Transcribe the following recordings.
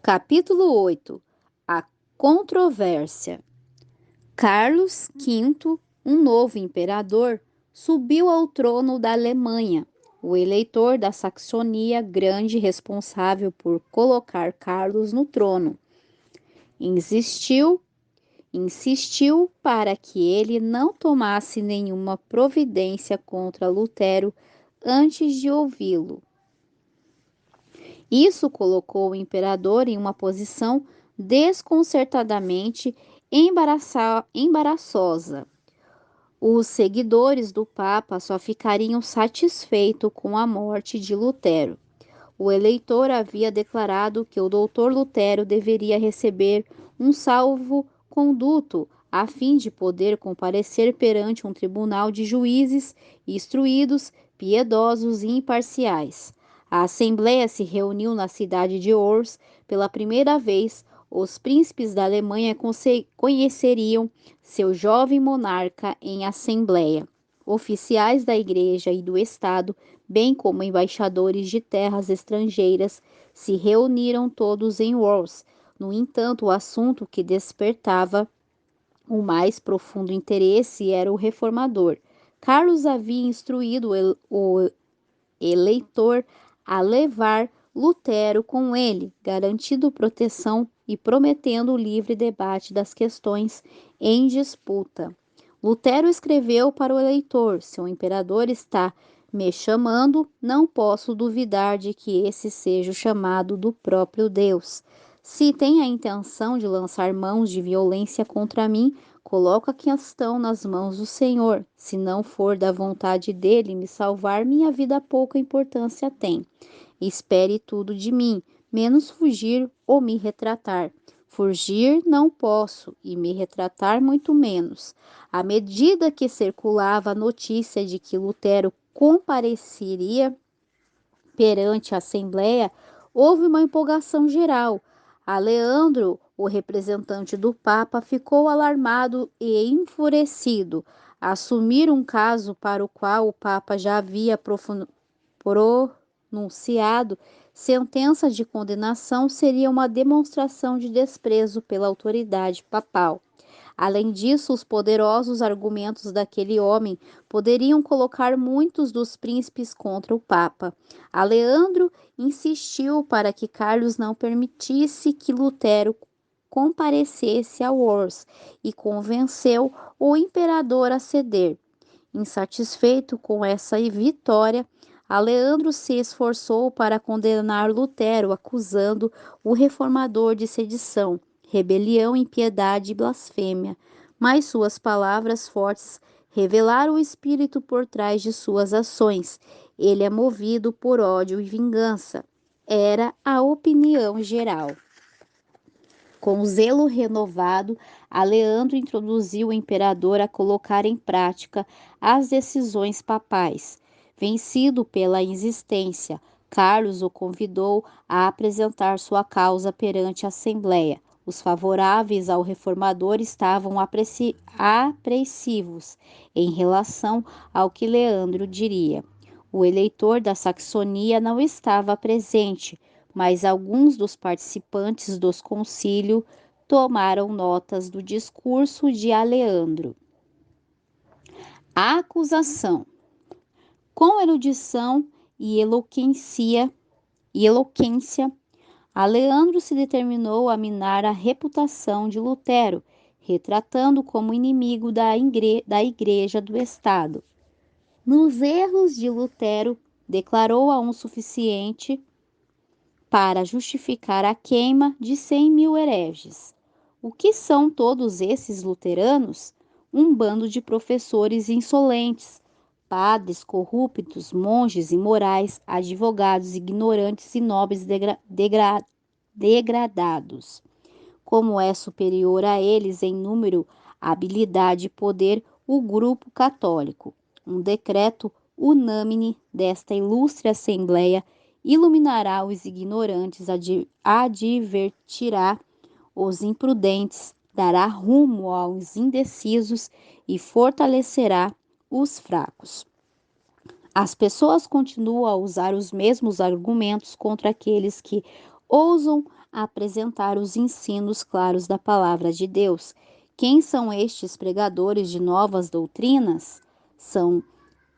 Capítulo 8. A controvérsia. Carlos V, um novo imperador, subiu ao trono da Alemanha. O eleitor da Saxonia, grande responsável por colocar Carlos no trono, insistiu para que ele não tomasse nenhuma providência contra Lutero antes de ouvi-lo. Isso colocou o imperador em uma posição desconcertadamente embaraçosa. Os seguidores do Papa só ficariam satisfeitos com a morte de Lutero. O eleitor havia declarado que o doutor Lutero deveria receber um salvo-conduto a fim de poder comparecer perante um tribunal de juízes instruídos, piedosos e imparciais. A Assembleia se reuniu na cidade de Worms pela primeira vez. Os príncipes da Alemanha conheceriam seu jovem monarca em assembleia. Oficiais da Igreja e do Estado, bem como embaixadores de terras estrangeiras, se reuniram todos em Worms. No entanto, o assunto que despertava o mais profundo interesse era o reformador. Carlos havia instruído o eleitor a levar Lutero com ele, garantindo proteção e prometendo o livre debate das questões em disputa. Lutero escreveu para o eleitor: se o imperador está me chamando, não posso duvidar de que esse seja o chamado do próprio Deus. Se tem a intenção de lançar mãos de violência contra mim, coloco a questão nas mãos do Senhor. Se não for da vontade dele me salvar, minha vida pouca importância tem. Espere tudo de mim, menos fugir ou me retratar. Fugir não posso, e me retratar muito menos. À medida que circulava a notícia de que Lutero compareceria perante a Assembleia, houve uma empolgação geral. Leandro, o representante do Papa, ficou alarmado e enfurecido. Assumir um caso para o qual o Papa já havia pronunciado sentença de condenação seria uma demonstração de desprezo pela autoridade papal. Além disso, os poderosos argumentos daquele homem poderiam colocar muitos dos príncipes contra o Papa. Leandro insistiu para que Carlos não permitisse que Lutero comparecesse a Worms e convenceu o imperador a ceder. Insatisfeito com essa vitória, Leandro se esforçou para condenar Lutero, acusando o reformador de sedição, rebelião, impiedade e blasfêmia. Mas suas palavras fortes revelaram o espírito por trás de suas ações. Ele é movido por ódio e vingança. Era a opinião geral. Com zelo renovado, Leandro introduziu o imperador a colocar em prática as decisões papais. Vencido pela insistência, Carlos o convidou a apresentar sua causa perante a Assembleia. Os favoráveis ao reformador estavam apreensivos em relação ao que Leandro diria. O eleitor da Saxonia não estava presente, mas alguns dos participantes do concílio tomaram notas do discurso de Leandro. A acusação. Com erudição e eloquência, Leandro se determinou a minar a reputação de Lutero, retratando como inimigo da Igreja do Estado. Nos erros de Lutero, declarou a um suficiente para justificar a queima de 100.000 hereges. O que são todos esses luteranos? Um bando de professores insolentes, padres corruptos, monges imorais, advogados ignorantes e nobres degradados. Como é superior a eles em número, habilidade e poder o grupo católico. Um decreto unânime desta ilustre Assembleia iluminará os ignorantes, advertirá os imprudentes, dará rumo aos indecisos e fortalecerá os fracos. As pessoas continuam a usar os mesmos argumentos contra aqueles que ousam a apresentar os ensinos claros da palavra de Deus. Quem são estes pregadores de novas doutrinas? São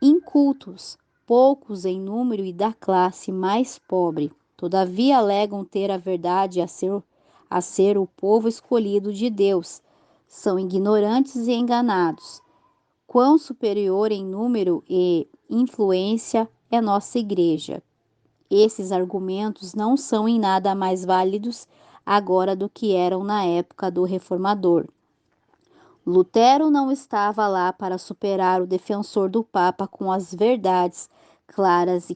incultos, poucos em número e da classe mais pobre. Todavia alegam ter a verdade a ser o povo escolhido de Deus. São ignorantes e enganados. Quão superior em número e influência é nossa igreja. Esses argumentos não são em nada mais válidos agora do que eram na época do Reformador. Lutero não estava lá para superar o defensor do Papa com as verdades claras e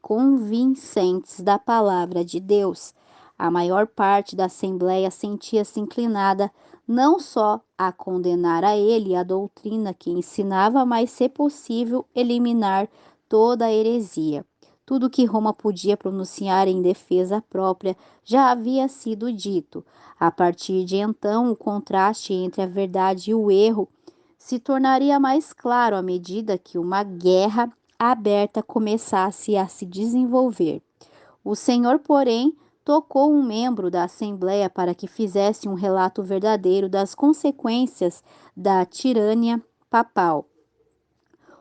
convincentes da palavra de Deus. A maior parte da Assembleia sentia-se inclinada não só a condenar a ele a doutrina que ensinava, mas, se possível, eliminar toda a heresia. Tudo que Roma podia pronunciar em defesa própria já havia sido dito. A partir de então, o contraste entre a verdade e o erro se tornaria mais claro à medida que uma guerra aberta começasse a se desenvolver. O Senhor, porém, tocou um membro da Assembleia para que fizesse um relato verdadeiro das consequências da tirania papal.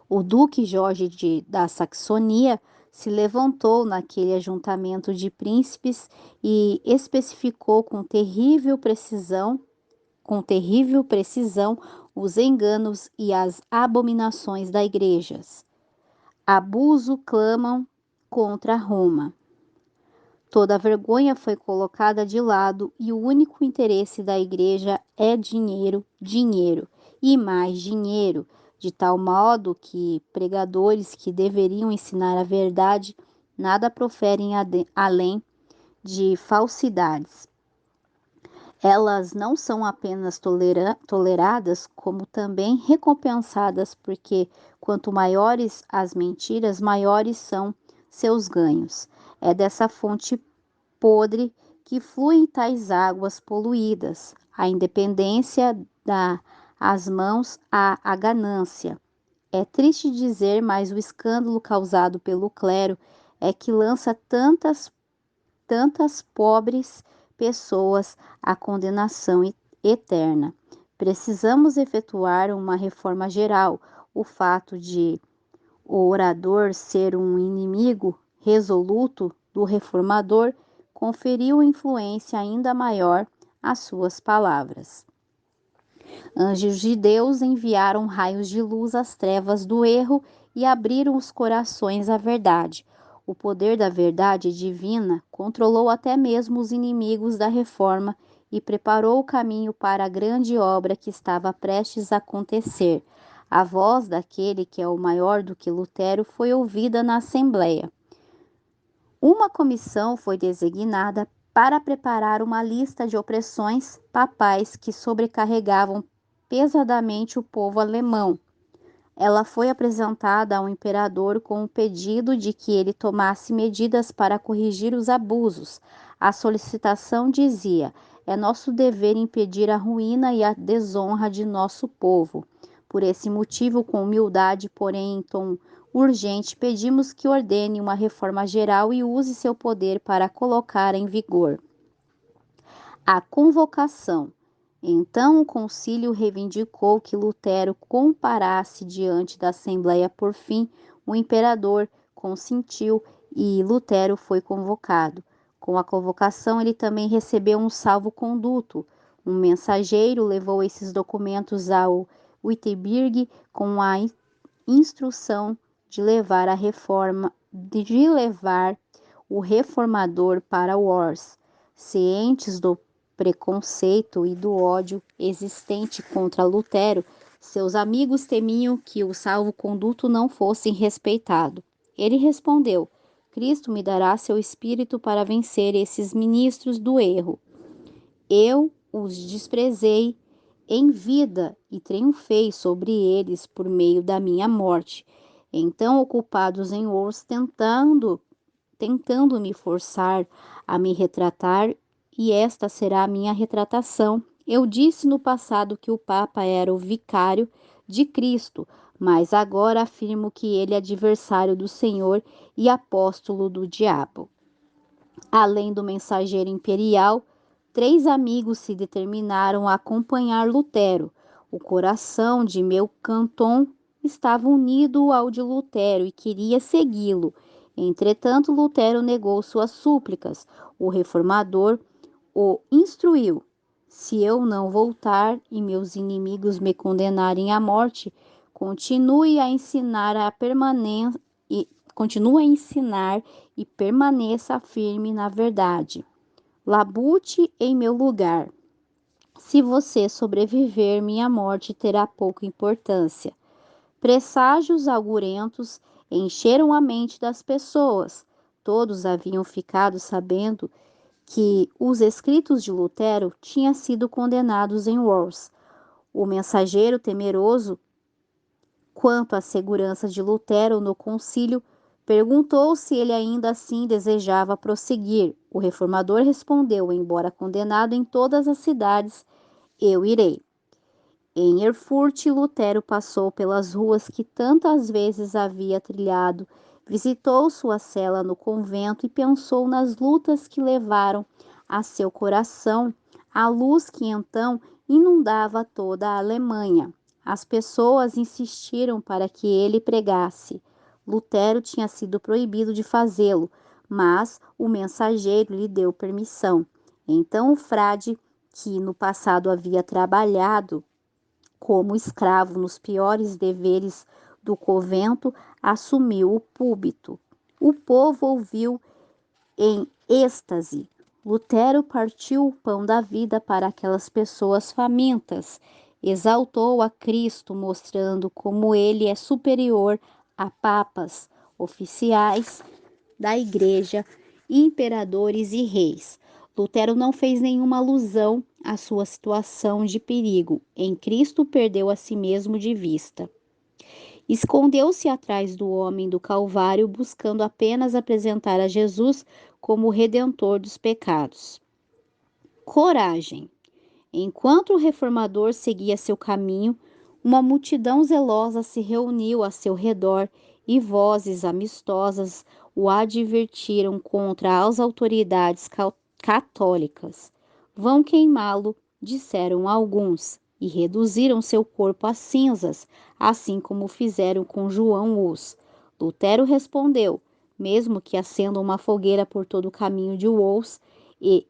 O Duque Jorge da Saxonia se levantou naquele ajuntamento de príncipes e especificou com terrível precisão os enganos e as abominações da igreja. Abuso clamam contra Roma. Toda a vergonha foi colocada de lado e o único interesse da igreja é dinheiro, dinheiro e mais dinheiro, de tal modo que pregadores que deveriam ensinar a verdade nada proferem além de falsidades. Elas não são apenas toleradas, como também recompensadas, porque quanto maiores as mentiras, maiores são seus ganhos. É dessa fonte podre que fluem tais águas poluídas. A independência dá as mãos à ganância. É triste dizer, mas o escândalo causado pelo clero é que lança tantas pobres pessoas à condenação eterna. Precisamos efetuar uma reforma geral. O fato de o orador ser um inimigo resoluto do reformador conferiu influência ainda maior às suas palavras. Anjos de Deus enviaram raios de luz às trevas do erro e abriram os corações à verdade. O poder da verdade divina controlou até mesmo os inimigos da reforma e preparou o caminho para a grande obra que estava prestes a acontecer. A voz daquele que é o maior do que Lutero foi ouvida na Assembleia. Uma comissão foi designada para preparar uma lista de opressões papais que sobrecarregavam pesadamente o povo alemão. Ela foi apresentada ao imperador com o pedido de que ele tomasse medidas para corrigir os abusos. A solicitação dizia: é nosso dever impedir a ruína e a desonra de nosso povo. Por esse motivo, com humildade, porém em tom urgente, pedimos que ordene uma reforma geral e use seu poder para colocar em vigor a convocação. Então o concílio reivindicou que Lutero comparasse diante da Assembleia. Por fim, o imperador consentiu e Lutero foi convocado. Com a convocação, ele também recebeu um salvo-conduto. Um mensageiro levou esses documentos ao Wittenberg com a instrução de levar o reformador para Worms. Cientes do preconceito e do ódio existente contra Lutero, seus amigos temiam que o salvo-conduto não fosse respeitado. Ele respondeu: Cristo me dará seu espírito para vencer esses ministros do erro. Eu os desprezei em vida e triunfei sobre eles por meio da minha morte. Então, ocupados em Worms, tentando me forçar a me retratar, e esta será a minha retratação. Eu disse no passado que o Papa era o vicário de Cristo, mas agora afirmo que ele é adversário do Senhor e apóstolo do diabo. Além do mensageiro imperial, 3 amigos se determinaram a acompanhar Lutero. O coração de Melanchthon estava unido ao de Lutero e queria segui-lo. Entretanto, Lutero negou suas súplicas. O reformador o instruiu: se eu não voltar e meus inimigos me condenarem à morte, continue a ensinar a permanência continue a ensinar e permaneça firme na verdade. Labute em meu lugar. Se você sobreviver, minha morte terá pouca importância. Presságios augurentos encheram a mente das pessoas. Todos haviam ficado sabendo que os escritos de Lutero tinham sido condenados em Worms. O mensageiro, temeroso quanto à segurança de Lutero no concílio, perguntou se ele ainda assim desejava prosseguir. O reformador respondeu: embora condenado em todas as cidades, eu irei. Em Erfurt, Lutero passou pelas ruas que tantas vezes havia trilhado, visitou sua cela no convento e pensou nas lutas que levaram a seu coração a luz que então inundava toda a Alemanha. As pessoas insistiram para que ele pregasse. Lutero tinha sido proibido de fazê-lo, mas o mensageiro lhe deu permissão. Então o frade, que no passado havia trabalhado como escravo nos piores deveres do convento, assumiu o púlpito. O povo ouviu em êxtase. Lutero partiu o pão da vida para aquelas pessoas famintas. Exaltou a Cristo, mostrando como ele é superior a papas, oficiais da igreja, imperadores e reis. Lutero não fez nenhuma alusão à sua situação de perigo. Em Cristo perdeu a si mesmo de vista. Escondeu-se atrás do homem do Calvário, buscando apenas apresentar a Jesus como o redentor dos pecados. Coragem. Enquanto o reformador seguia seu caminho, uma multidão zelosa se reuniu a seu redor e vozes amistosas o advertiram contra as autoridades católicas. Vão queimá-lo, disseram alguns, e reduziram seu corpo a cinzas, assim como fizeram com João Hus. Lutero respondeu: mesmo que acendam uma fogueira por todo o caminho de Worms e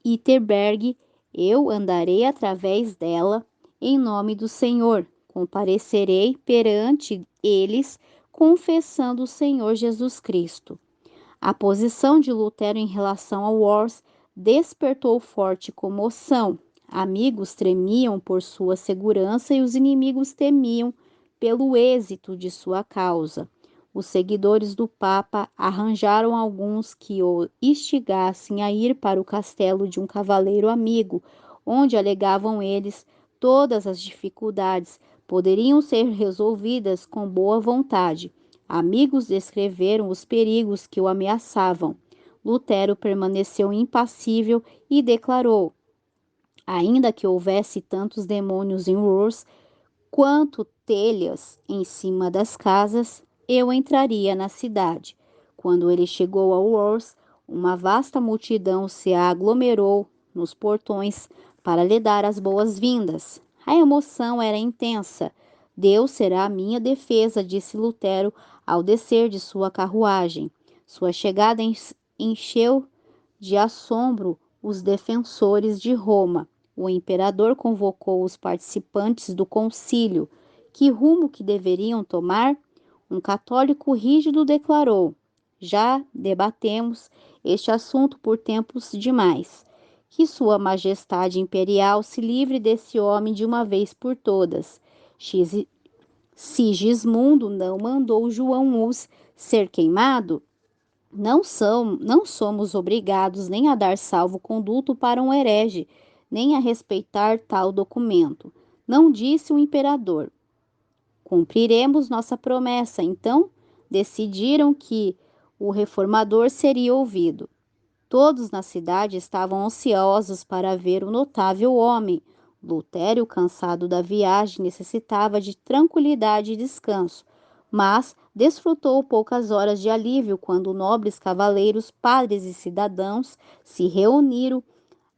Wittenberg, eu andarei através dela em nome do Senhor. Comparecerei perante eles, confessando o Senhor Jesus Cristo. A posição de Lutero em relação ao Worms despertou forte comoção. Amigos tremiam por sua segurança e os inimigos temiam pelo êxito de sua causa. Os seguidores do Papa arranjaram alguns que o instigassem a ir para o castelo de um cavaleiro amigo, onde alegavam eles todas as dificuldades poderiam ser resolvidas com boa vontade. Amigos descreveram os perigos que o ameaçavam. Lutero permaneceu impassível e declarou: ainda que houvesse tantos demônios em Worms quanto telhas em cima das casas, eu entraria na cidade. Quando ele chegou a Worms, uma vasta multidão se aglomerou nos portões para lhe dar as boas-vindas. A emoção era intensa. Deus será a minha defesa, disse Lutero ao descer de sua carruagem. Sua chegada encheu de assombro os defensores de Roma. O imperador convocou os participantes do concílio. Que rumo que deveriam tomar? Um católico rígido declarou: já debatemos este assunto por tempos demais. Que Sua Majestade Imperial se livre desse homem de uma vez por todas. Sigismundo não mandou João Hus ser queimado? Não somos obrigados nem a dar salvo-conduto para um herege, nem a respeitar tal documento. Não disse o imperador. Cumpriremos nossa promessa. Então, decidiram que o reformador seria ouvido. Todos na cidade estavam ansiosos para ver o notável homem. Lutero, cansado da viagem, necessitava de tranquilidade e descanso, mas desfrutou poucas horas de alívio quando nobres cavaleiros, padres e cidadãos se reuniram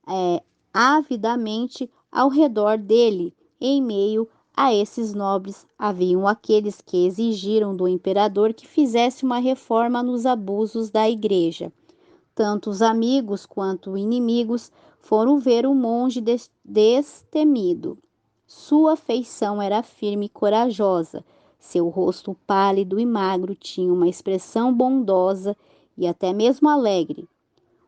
é, avidamente ao redor dele. Em meio a esses nobres haviam aqueles que exigiram do imperador que fizesse uma reforma nos abusos da igreja. Tanto os amigos quanto inimigos foram ver o monge destemido. Sua feição era firme e corajosa. Seu rosto pálido e magro tinha uma expressão bondosa e até mesmo alegre.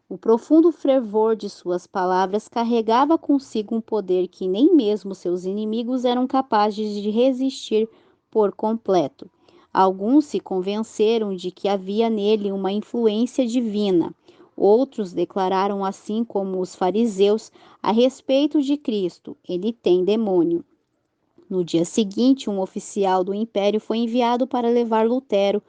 O profundo fervor de suas palavras carregava consigo um poder que nem mesmo seus inimigos eram capazes de resistir por completo. Alguns se convenceram de que havia nele uma influência divina. Outros declararam, assim como os fariseus, a respeito de Cristo: ele tem demônio. No dia seguinte, um oficial do império foi enviado para levar Lutero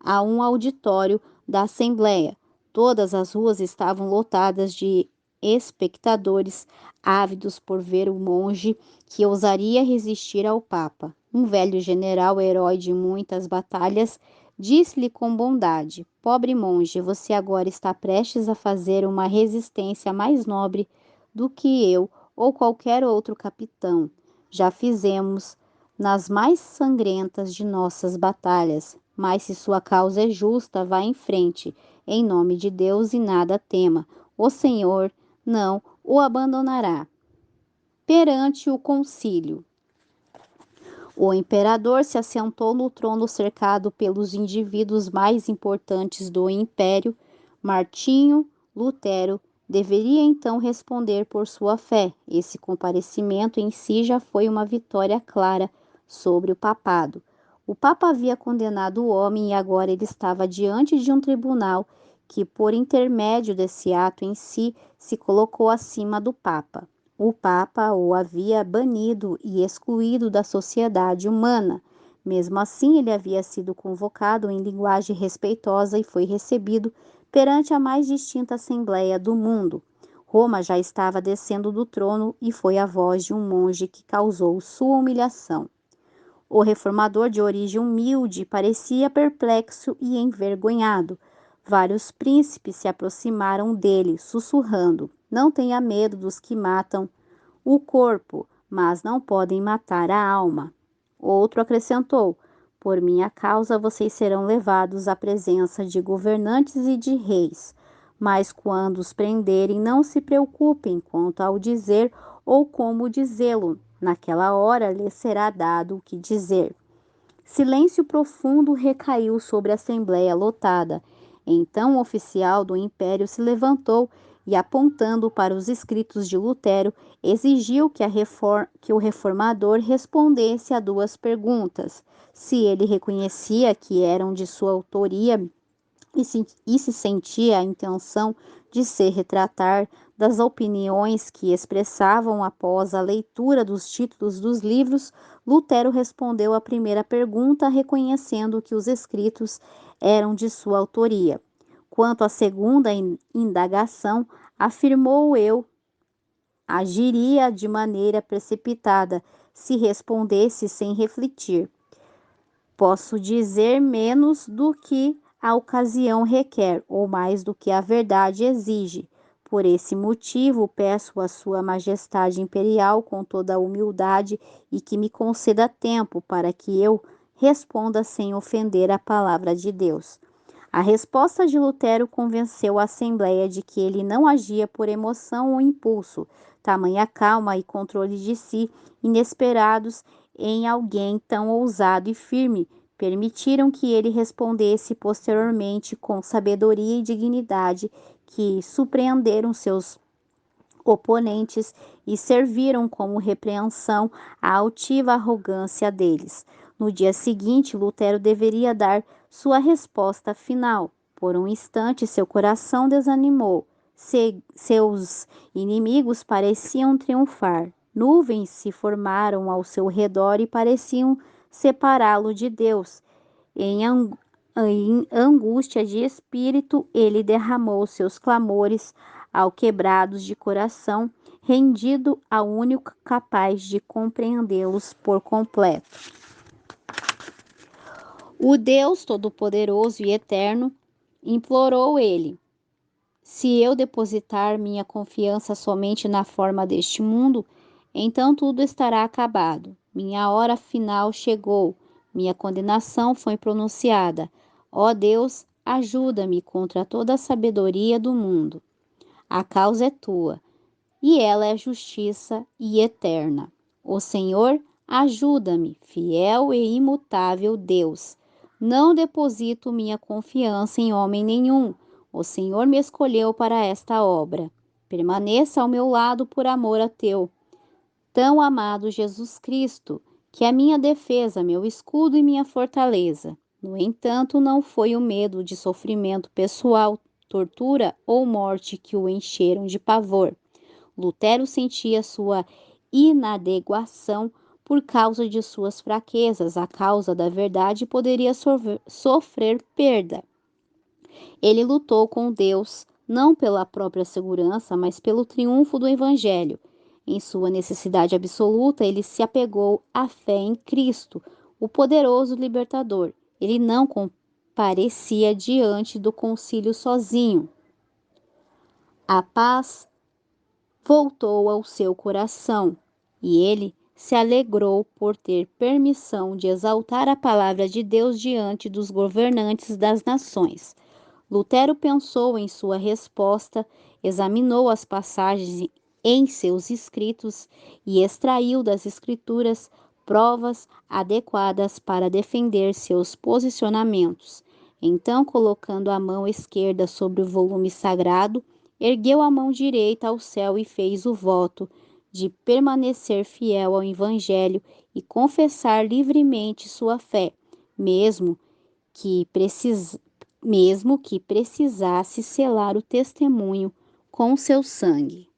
a um auditório da Assembleia. Todas as ruas estavam lotadas de espectadores ávidos por ver o monge que ousaria resistir ao Papa. Um velho general, herói de muitas batalhas, disse-lhe com bondade: Pobre monge, você agora está prestes a fazer uma resistência mais nobre do que eu ou qualquer outro capitão já fizemos nas mais sangrentas de nossas batalhas. Mas se sua causa é justa, vá em frente, em nome de Deus, e nada tema. O Senhor não o abandonará. Perante o concílio, o imperador se assentou no trono cercado pelos indivíduos mais importantes do império. Martinho Lutero deveria então responder por sua fé. Esse comparecimento em si já foi uma vitória clara sobre o papado. O Papa havia condenado o homem e agora ele estava diante de um tribunal que, por intermédio desse ato em si, se colocou acima do Papa. O Papa o havia banido e excluído da sociedade humana. Mesmo assim, ele havia sido convocado em linguagem respeitosa e foi recebido perante a mais distinta assembleia do mundo. Roma já estava descendo do trono e foi a voz de um monge que causou sua humilhação. O reformador, de origem humilde, parecia perplexo e envergonhado. Vários príncipes se aproximaram dele, sussurrando: Não tenha medo dos que matam o corpo, mas não podem matar a alma. Outro acrescentou: Por minha causa vocês serão levados à presença de governantes e de reis. Mas quando os prenderem, não se preocupem quanto ao dizer ou como dizê-lo. Naquela hora lhes será dado o que dizer. Silêncio profundo recaiu sobre a assembleia lotada. Então o oficial do império se levantou e, apontando para os escritos de Lutero, exigiu que o reformador respondesse a duas perguntas: se ele reconhecia que eram de sua autoria e se sentia a intenção de se retratar das opiniões que expressavam após a leitura dos títulos dos livros. Lutero respondeu à primeira pergunta, reconhecendo que os escritos eram de sua autoria. Quanto à segunda indagação, afirmou: eu agiria de maneira precipitada se respondesse sem refletir. Posso dizer menos do que a ocasião requer, ou mais do que a verdade exige. Por esse motivo, peço a Sua Majestade Imperial com toda a humildade e que me conceda tempo para que eu responda sem ofender a palavra de Deus. A resposta de Lutero convenceu a Assembleia de que ele não agia por emoção ou impulso. Tamanha calma e controle de si, inesperados em alguém tão ousado e firme, permitiram que ele respondesse posteriormente com sabedoria e dignidade, que surpreenderam seus oponentes e serviram como repreensão à altiva arrogância deles. No dia seguinte, Lutero deveria dar sua resposta final. Por um instante, seu coração desanimou. Seus inimigos pareciam triunfar. Nuvens se formaram ao seu redor e pareciam separá-lo de Deus. Em angústia de espírito, ele derramou seus clamores ao quebrados de coração, rendido ao único capaz de compreendê-los por completo. O Deus Todo-Poderoso e Eterno implorou ele: se eu depositar minha confiança somente na forma deste mundo, então tudo estará acabado. Minha hora final chegou, minha condenação foi pronunciada. Ó Deus, ajuda-me contra toda a sabedoria do mundo. A causa é tua, e ela é justiça e eterna. O Senhor, ajuda-me, fiel e imutável Deus. Não deposito minha confiança em homem nenhum. O Senhor me escolheu para esta obra. Permaneça ao meu lado por amor a teu tão amado Jesus Cristo, que é minha defesa, meu escudo e minha fortaleza. No entanto, não foi o medo de sofrimento pessoal, tortura ou morte que o encheram de pavor. Lutero sentia sua inadequação por causa de suas fraquezas. A causa da verdade poderia sofrer perda. Ele lutou com Deus, não pela própria segurança, mas pelo triunfo do Evangelho. Em sua necessidade absoluta, ele se apegou à fé em Cristo, o poderoso libertador. Ele não comparecia diante do concílio sozinho. A paz voltou ao seu coração e ele se alegrou por ter permissão de exaltar a palavra de Deus diante dos governantes das nações. Lutero pensou em sua resposta, examinou as passagens em seus escritos e extraiu das escrituras provas adequadas para defender seus posicionamentos. Então, colocando a mão esquerda sobre o volume sagrado, ergueu a mão direita ao céu e fez o voto de permanecer fiel ao Evangelho e confessar livremente sua fé, mesmo que precis mesmo que precisasse selar o testemunho com seu sangue.